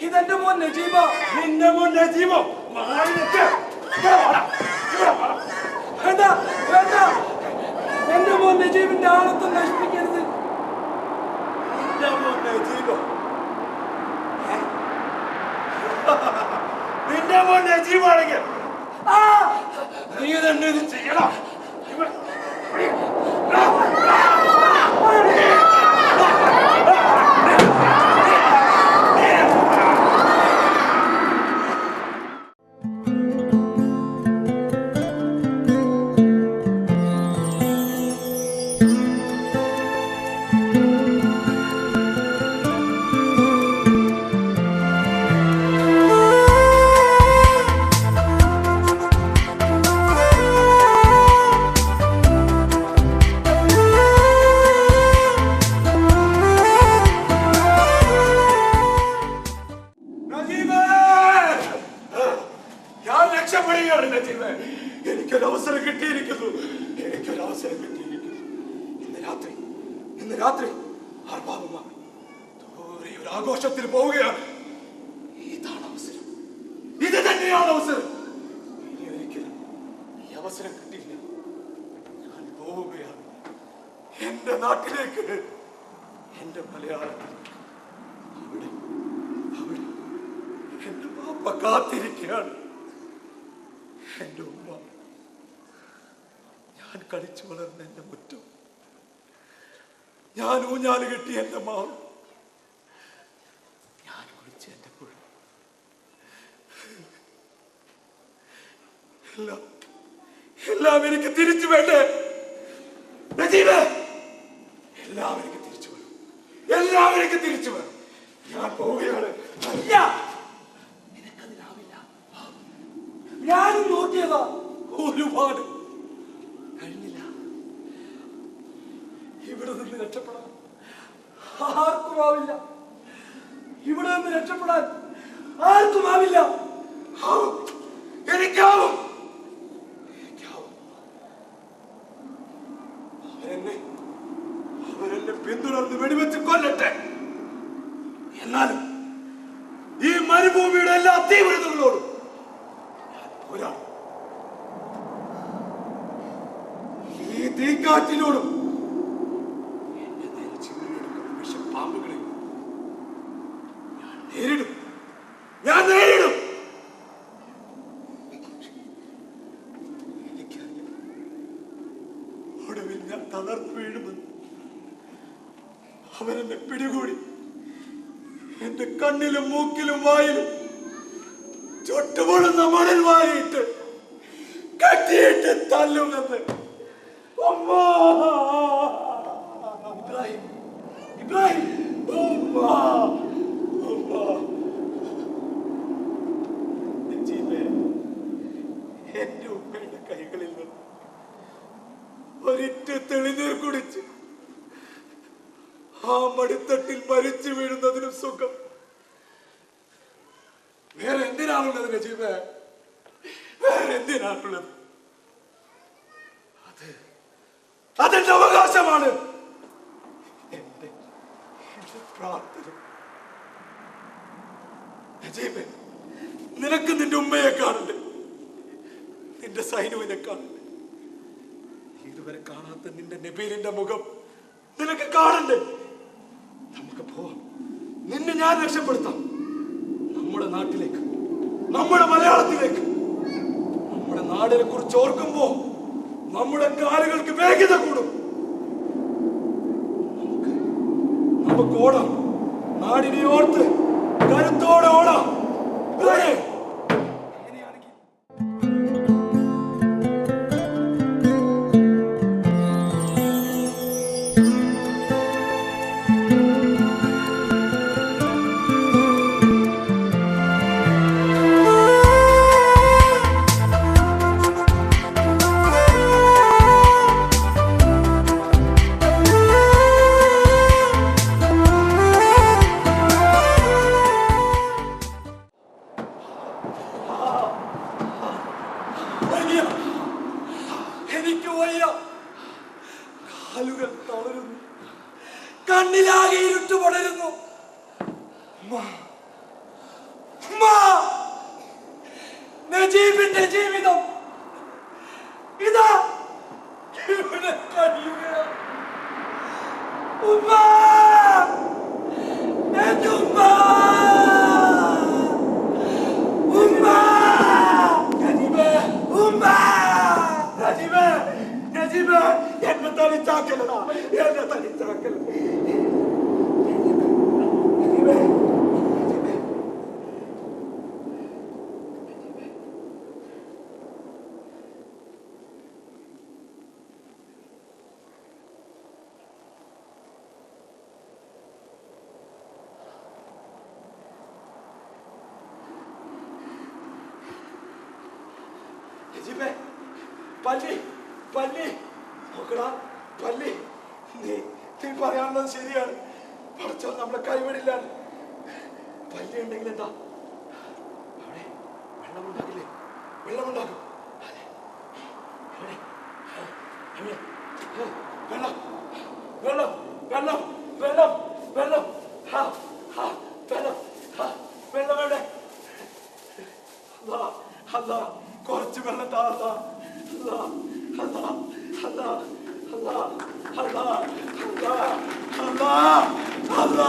ഇതെന്റെ മോൻ നജീബ. നിന്റെ മോൻ നജീബോ? വേണ്ട വേണ്ട, എന്റെ മോൻ നജീബിന്റെ ആളത്വം നശിപ്പിക്കരുത്. നിന്റെ മോൻ നജീബോ? നിന്റെ മോൻ നജീബാണെങ്കിൽ നീ തന്നെ ഇത് ചെയ്യണം. എനിക്കൊരവസരം കിട്ടിയിരിക്കുന്നു. ഇന്ന് രാത്രി ആർഭാവമായി ദൂരെ ഒരു ആഘോഷത്തിൽ പോവുകയാണ്. ഇതാണ് അവസരം, ഇത് തന്നെയാണ് അവസരം. ഇനി ഒരിക്കലും ഈ അവസരം കിട്ടിയില്ല. ഞാൻ പോവുകയാണ് എന്റെ നാട്ടിലേക്ക്, എന്റെ മലയാളത്തിലേക്ക്. അവിടെ എന്റെ പാപ്പ കാത്തിരിക്കുകയാണ്. എന്റെ ഉമ്മ, ഞാൻ കളിച്ചു വളർന്ന എന്റെ മുറ്റം, ഞാൻ ഊഞ്ഞാല് കെട്ടി എന്റെ മാവ്, ഞാൻ കുളിച്ച എന്റെ പുഴ, എല്ലാം എനിക്ക് തിരിച്ചു വേണ്ടേ നജീബേ? എല്ലാം എനിക്ക് തിരിച്ചു വേണം, എല്ലാം എനിക്ക് തിരിച്ചു വേണം. ഞാൻ പോവുകയാണ്. ഞാനും നോക്കിയതാ, ഒരുപാട് കഴിഞ്ഞില്ല. ഇവിടെ നിന്ന് രക്ഷപ്പെടാൻ ആർക്കുമാവില്ല. ഇവിടെ നിന്ന് രക്ഷപ്പെടാൻ ആർക്കുമാവില്ല. എനിക്കാവും. അവരെന്നെ പിന്തുടർന്ന് വെടിവെച്ച് കൊല്ലട്ടെ. എന്നാലും ഈ മരുഭൂമിയുടെ എല്ലാ തീവ്രതകളോടും ഈ തീക്കാറ്റിനോടും എന്റെ നെഞ്ചിലെടുക്കുന്ന വിഷപ്പാമ്പുകളെ ഞാൻ നേരിടും. എനിക്കറിയാം, ഒടുവിൽ ഞാൻ തളർന്നു വീഴുമെന്ന്. അവരെന്നെ പിടികൂടി എന്റെ കണ്ണിലും മൂക്കിലും വായിലും ചുട്ടുപൊടുന്ന മണൽ വാരിയിട്ട് കെട്ടിയിട്ട് തല്ലുമെന്ന്. ഇബ്രാഹിം, എന്റെ ഉമ്മയുടെ കൈകളിൽ നിന്ന് ഒരിറ്റ തെളിനീർ കുടിച്ച് ആ മടിത്തട്ടിൽ മരിച്ചു വീഴുന്നതിനും സുഖം വേറെ എന്തിനാണുള്ളത് നജീബേ? വേറെ എന്തിനാണുള്ളത്? അതെന്റെ അവകാശമാണ്. എന്റെ പ്രാർത്ഥന. നജീബേ, നിനക്ക് നിന്റെ ഉമ്മയെ കാണണ്ടേ? നിന്റെ സൈനുവിനെ കാണണ്ടേ? ഇതുവരെ കാണാത്ത നിന്റെ നബീലിന്റെ മുഖം നിനക്ക് കാണണ്ടേ? നമുക്ക് പോവാം. നിന്നെ ഞാൻ രക്ഷപ്പെടുത്താം. നമ്മുടെ നാട്ടിലേക്ക്, നമ്മുടെ മലയാളത്തിലേക്ക്. നമ്മുടെ നാടിനെ കുറിച്ച് ഓർക്കുമ്പോ നമ്മുടെ കാലുകൾക്ക് വേഗത കൂടും. നമുക്ക് ഓടാം. നാടിനെ ഓർത്ത് കരുത്തോടെ ഓടാം. എനിക്ക് വയ്യ. കാലുകൾ തളരുന്നു, കണ്ണിലാകെ ഇരുട്ട് പടരുന്നു. നജീബിന്റെ ജീവിതം ഇതാ ഇവിടെ കഴിയുകയാണ്. ഉമ്മ, എന്റെ ഉമ്മ, ഉമ്മ, നജീബേ, ഉമ്മ, നജീബേ, നജീബേ, എന്നെ തനിച്ചാക്കലടാ, എന്നെ തനിച്ചാക്കല. നജീബേ, നജീബേ, പല്ലി, പല്ലി, നോക്കടാ, പല്ലി, നീ പറയാനുള്ളത് ശരിയാണ്. പഠിച്ചോ നമ്മളെ കൈവിടില്ല. പല്ലി ഉണ്ടെങ്കിൽ എന്താ അവിടെ വെള്ളമുണ്ടാകില്ലേ? വെള്ളമുണ്ടാകും. വെള്ളം, വെള്ളം, വെള്ളം, വെള്ളം, വെള്ളം, വെള്ളം, വെള്ളം എവിടെ? അല്ലാ, കുറച്ച് വെള്ളം താ. അല്ലാ, അല്ലാ, അല്ലാ, അല്ലാ, അല്ലാ, അല്ലാ, അല്ലാ, അല്ലാ.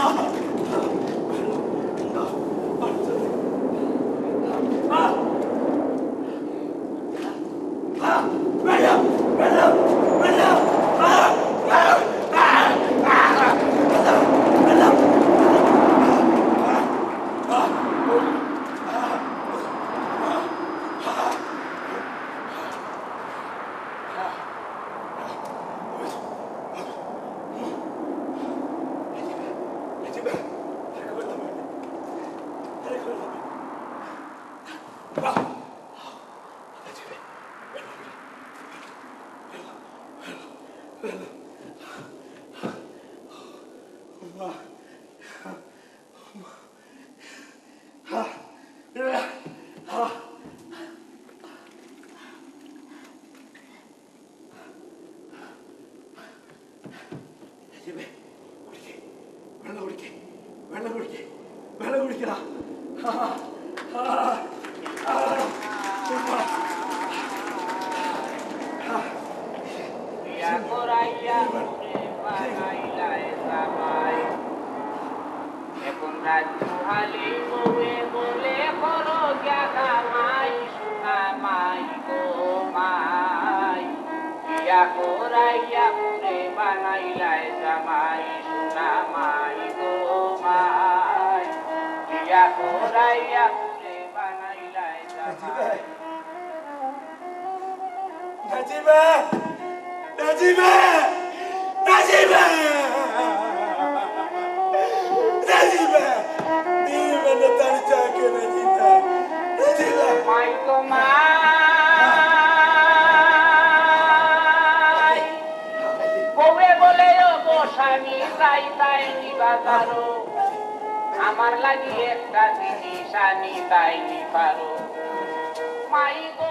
വെള്ളം, വെള്ളം, വെള്ളം, വെള്ളം കുടിക്കടാ. এখন রাত হালি বলে বলে করো কামাই সোনামাই গো মাই ইয়া কোরাইয়া পুরে বানাইলাই জামাই সোনামাই গো মাই ইয়া কোরাইয়া পুরে বানাইলাই জামাই നജീബേ, നജീബേ, നജീബേ, നജീബേ, നീ എന്നെ തനിച്ചാക്കിയ നജീബേ, നജീബേ. মাই গো মাই বউয়ে বলে ও বসানি তাই তাই নিবাদারো আমার লাগি একটা জিনিস আনি তাই নিবারো মাই গো